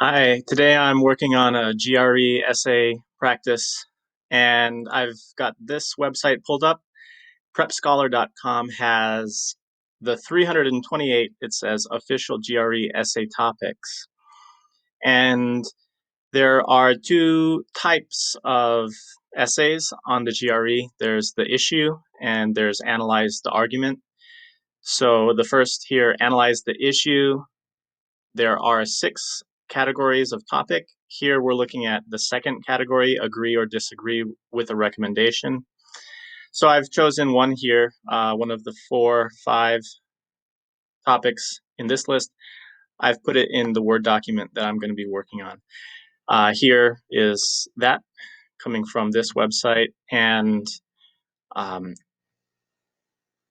Hi, today I'm working on a GRE essay practice, and I've got this website pulled up. Prepscholar.com has the 328, it says, official GRE essay topics. And there are two types of essays on the GRE. There's the issue and there's analyze the argument. So the first here, analyze the issue. There are six categories of topic. Here we're looking at the second category, agree or disagree with a recommendation. So I've chosen one here, one of the 5 topics in this list. I've put it in the Word document that I'm going to be working on. Here is that coming from this website. And um,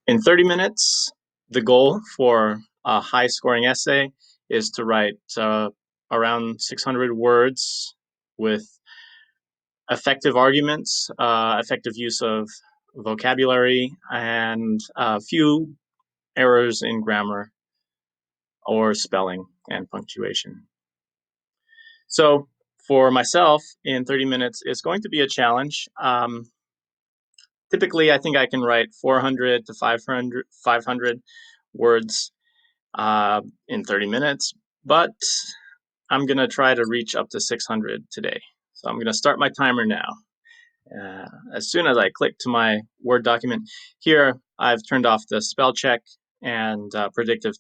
in 30 minutes, the goal for a high scoring essay is to write around 600 words with effective arguments, effective use of vocabulary, and a few errors in grammar or spelling and punctuation. So for myself, in 30 minutes, it's going to be a challenge. Typically, I think I can write 400 to 500 words in 30 minutes, but I'm going to try to reach up to 600 today. So I'm going to start my timer now. As soon as I click to my Word document, here I've turned off the spell check and predictive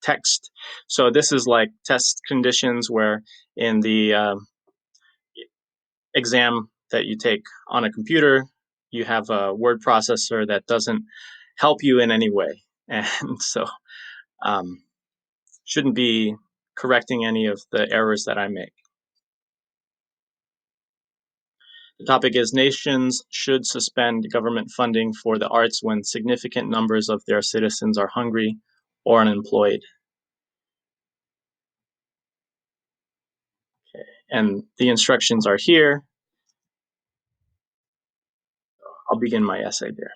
text. So this is like test conditions where in the exam that you take on a computer, you have a word processor that doesn't help you in any way. And so um, shouldn't be correcting any of the errors that I make. The topic is nations should suspend government funding for the arts when significant numbers of their citizens are hungry or unemployed. Okay. And the instructions are here. I'll begin my essay there.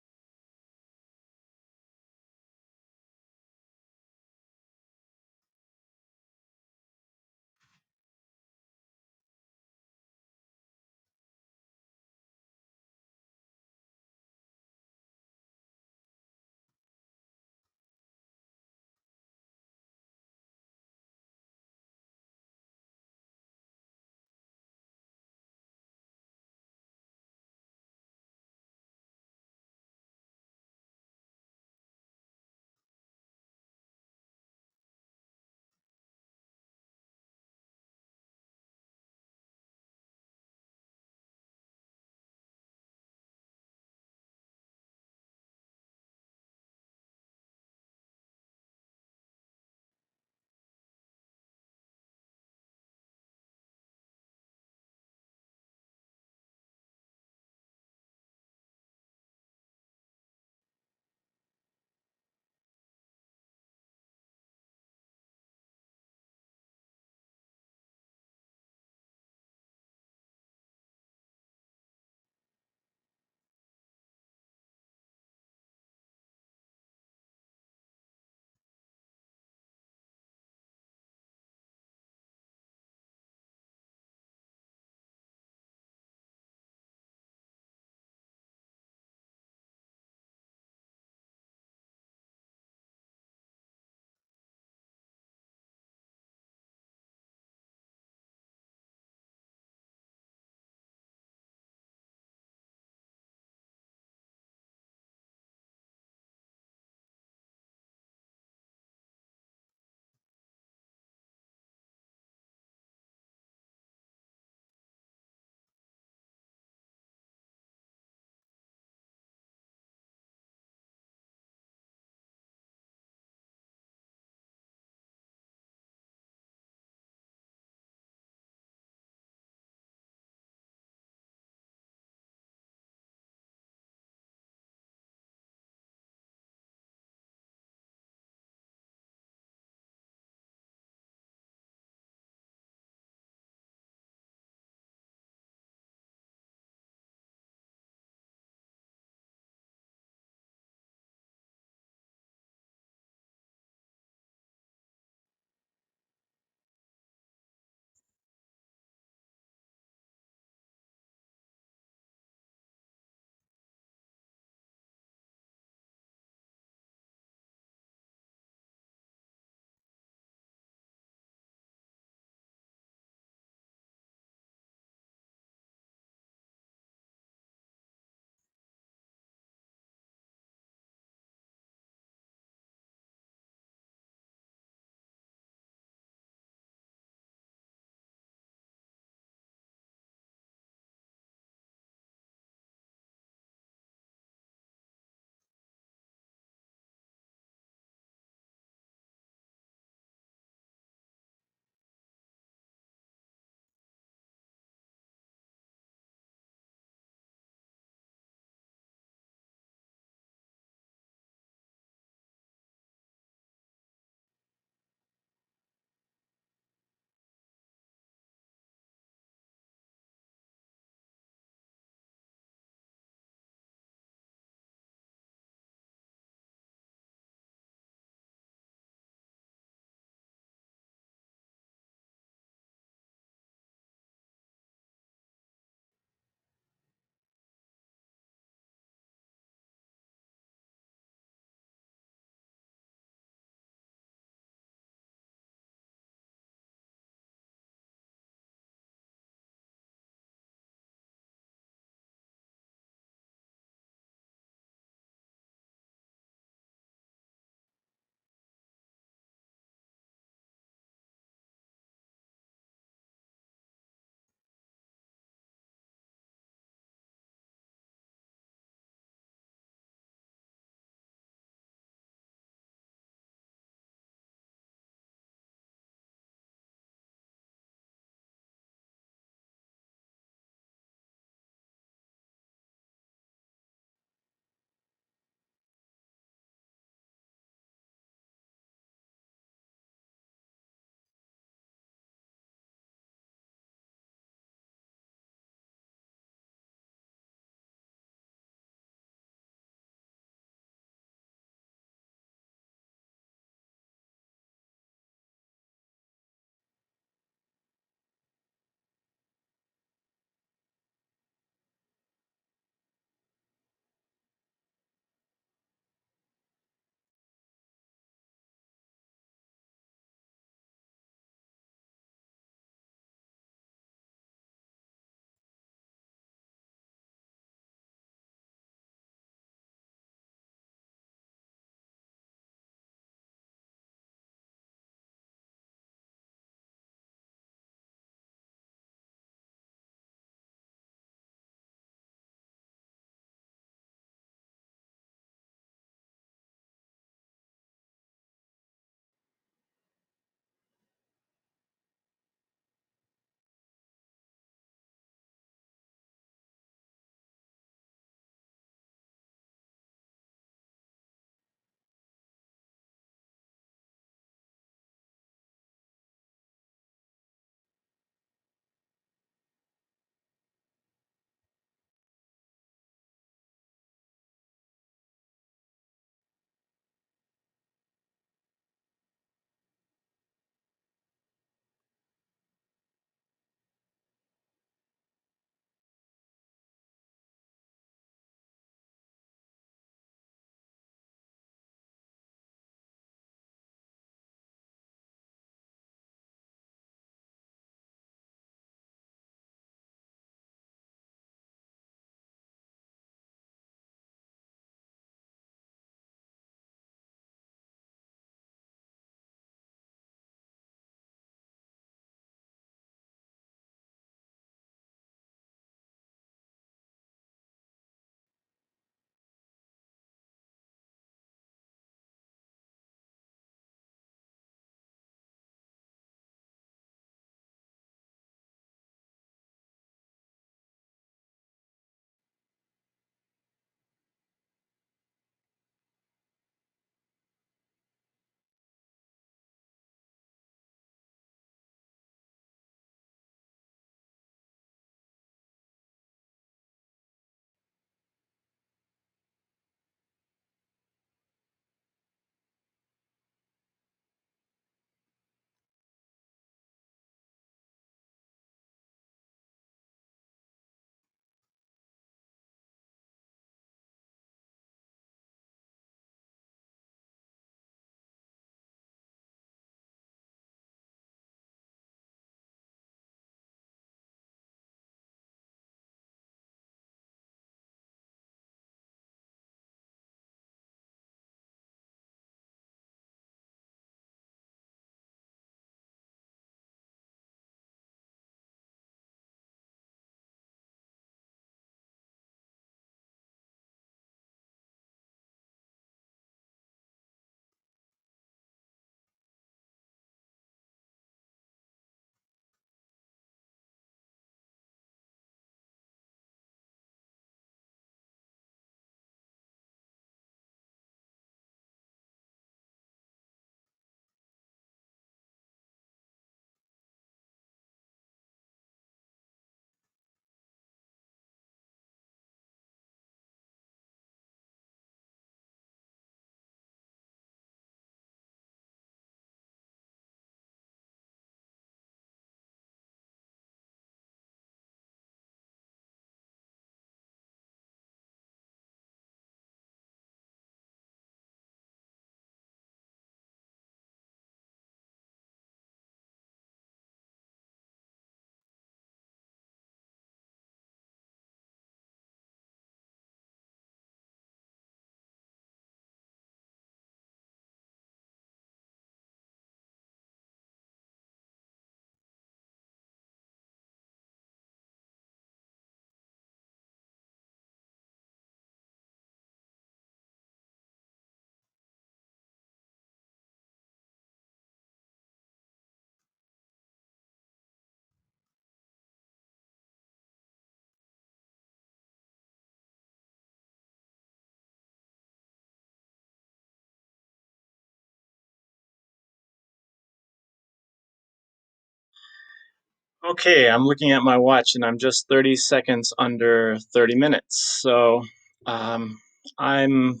Okay, I'm looking at my watch and I'm just 30 seconds under 30 minutes. So um, I'm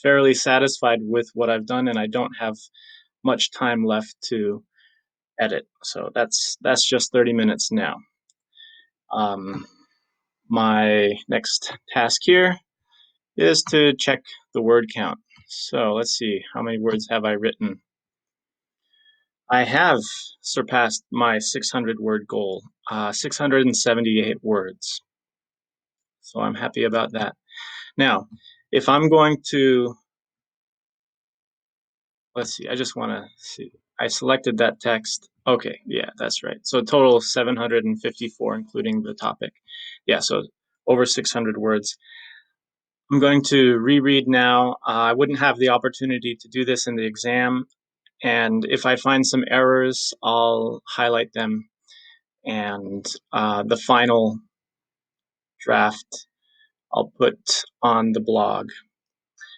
fairly satisfied with what I've done and I don't have much time left to edit. So that's just 30 minutes now. Um, my next task here is to check the word count. So let's see, how many words have I written? I have surpassed my 600 word goal, 678 words. So I'm happy about that. Now, if I'm going to, let's see, I just want to see. I selected that text. Okay, yeah, that's right. So total 754, including the topic. Yeah, so over 600 words. I'm going to reread now. I wouldn't have the opportunity to do this in the exam. And if I find some errors, I'll highlight them. And the final draft I'll put on the blog.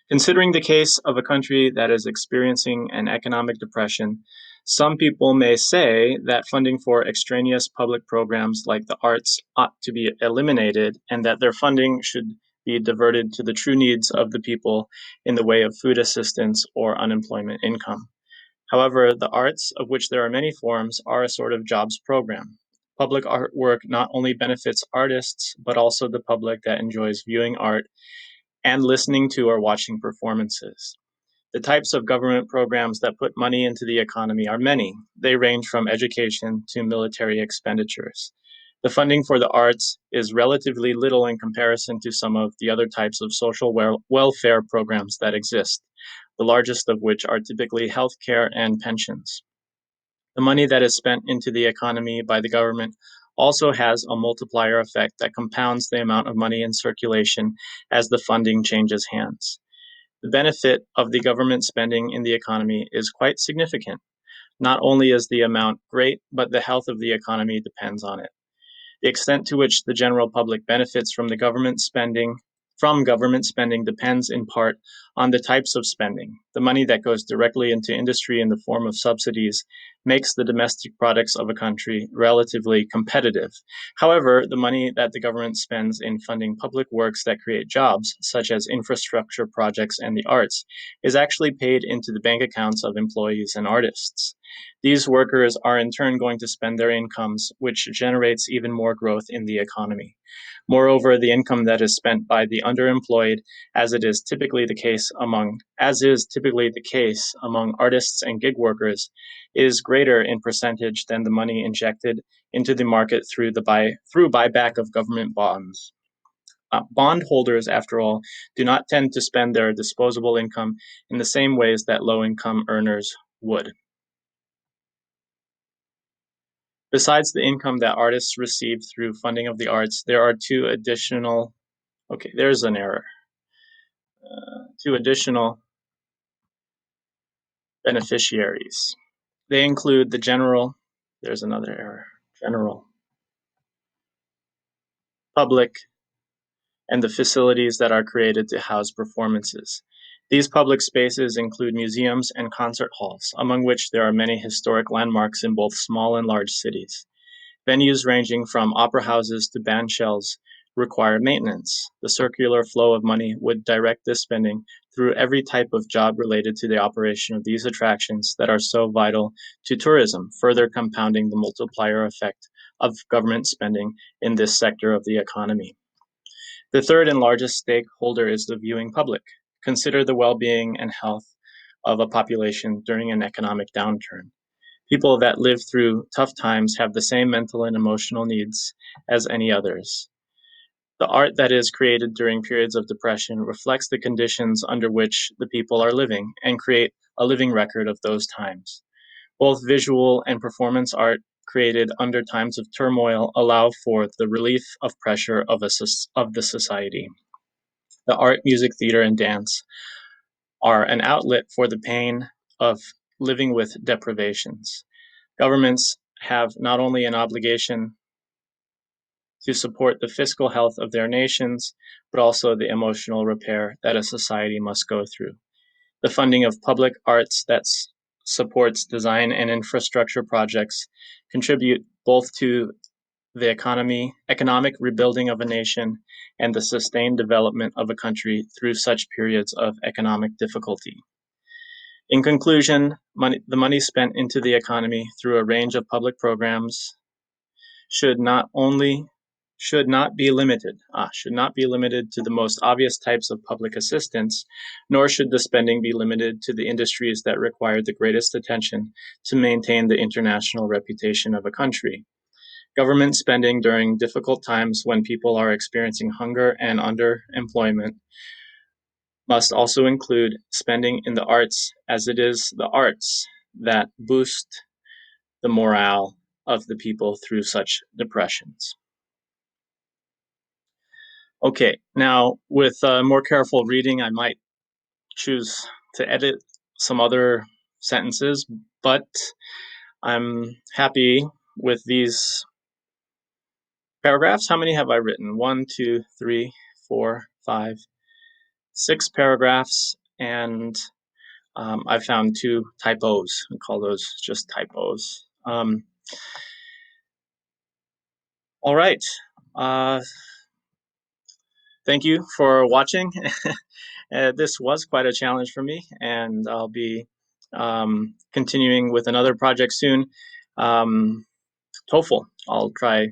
Considering the case of a country that is experiencing an economic depression, some people may say that funding for extraneous public programs like the arts ought to be eliminated and that their funding should be diverted to the true needs of the people in the way of food assistance or unemployment income. However, the arts, of which there are many forms, are a sort of jobs program. Public artwork not only benefits artists, but also the public that enjoys viewing art and listening to or watching performances. The types of government programs that put money into the economy are many. They range from education to military expenditures. The funding for the arts is relatively little in comparison to some of the other types of social welfare programs that exist, the largest of which are typically healthcare and pensions. The money that is spent into the economy by the government also has a multiplier effect that compounds the amount of money in circulation as the funding changes hands. The benefit of the government spending in the economy is quite significant. Not only is the amount great, but the health of the economy depends on it. The extent to which the general public benefits from government spending depends in part on the types of spending. The money that goes directly into industry in the form of subsidies makes the domestic products of a country relatively competitive. However, the money that the government spends in funding public works that create jobs, such as infrastructure projects and the arts, is actually paid into the bank accounts of employees and artists. These workers are in turn going to spend their incomes, which generates even more growth in the economy. Moreover, the income that is spent by the underemployed, as is typically the case among artists and gig workers, is greater in percentage than the money injected into the market through buyback of government bonds. Bondholders, after all, do not tend to spend their disposable income in the same ways that low-income earners would. Besides the income that artists receive through funding of the arts, there are there's an error. Two additional beneficiaries. They include there's another error, general, public, and the facilities that are created to house performances. These public spaces include museums and concert halls, among which there are many historic landmarks in both small and large cities. Venues ranging from opera houses to band shells require maintenance. The circular flow of money would direct this spending through every type of job related to the operation of these attractions that are so vital to tourism, further compounding the multiplier effect of government spending in this sector of the economy. The third and largest stakeholder is the viewing public. Consider the well-being and health of a population during an economic downturn. People that live through tough times have the same mental and emotional needs as any others. The art that is created during periods of depression reflects the conditions under which the people are living and create a living record of those times. Both visual and performance art created under times of turmoil allow for the relief of pressure of the society. The art, music, theater, and dance are an outlet for the pain of living with deprivations. Governments have not only an obligation to support the fiscal health of their nations, but also the emotional repair that a society must go through. The funding of public arts that supports design and infrastructure projects contribute both to the economic rebuilding of a nation and the sustained development of a country through such periods of economic difficulty. In conclusion, the money spent into the economy through a range of public programs should not be limited to the most obvious types of public assistance, nor should the spending be limited to the industries that require the greatest attention to maintain the international reputation of a country. Government spending during difficult times when people are experiencing hunger and underemployment must also include spending in the arts, as it is the arts that boost the morale of the people through such depressions. Okay, now with more careful reading, I might choose to edit some other sentences, but I'm happy with these paragraphs. How many have I written? 1, 2, 3, 4, 5, 6 paragraphs, and I found 2 typos. We call those just typos. All right. Thank you for watching. This was quite a challenge for me, and I'll be continuing with another project soon. TOEFL. I'll try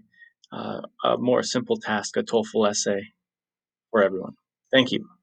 a more simple task, a TOEFL essay for everyone. Thank you.